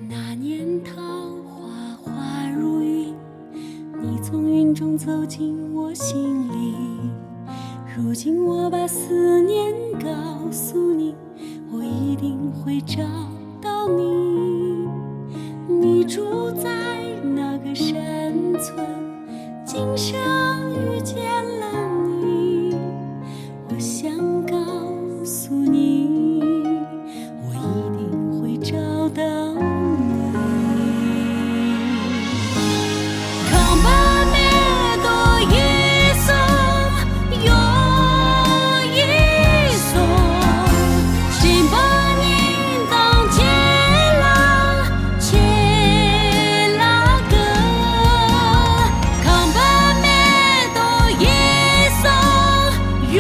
那年桃花花如云，你从云中走进我心里。如今我把思念告诉你，我一定会找到你。你住在那个山村，今生遇见了你。我想告诉你，我一定会找到你。扛把咩多一送，有一送，心把你当接拉切拉个，扛把咩多一送，有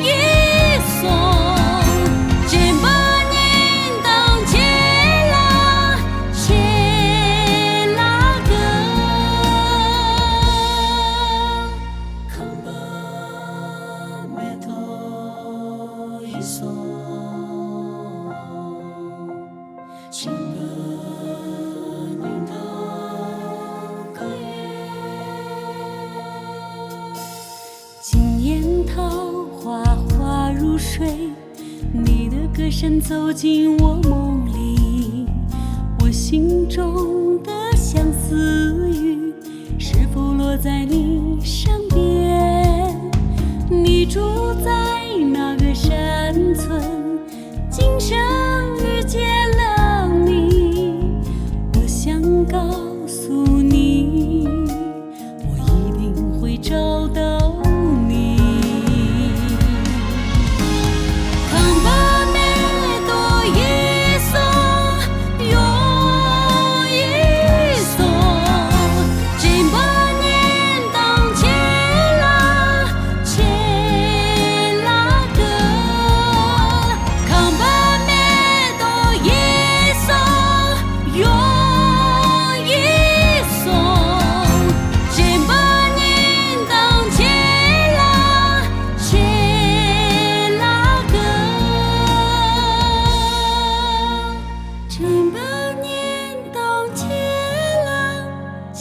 一送，心把你当接拉切拉个，扛把咩多一送，心把你当个月。今年桃花花如水，你的歌声走进我梦里。我心中的相思雨，是否落在你身边？你住在那个山村，今生遇见了你。我想告诉你，我一定会找到你。扛把咩多一送，有一送，心把你当切拉切拉个，扛把咩多一送，有一送，心把你当切拉切拉个，心把你当切拉切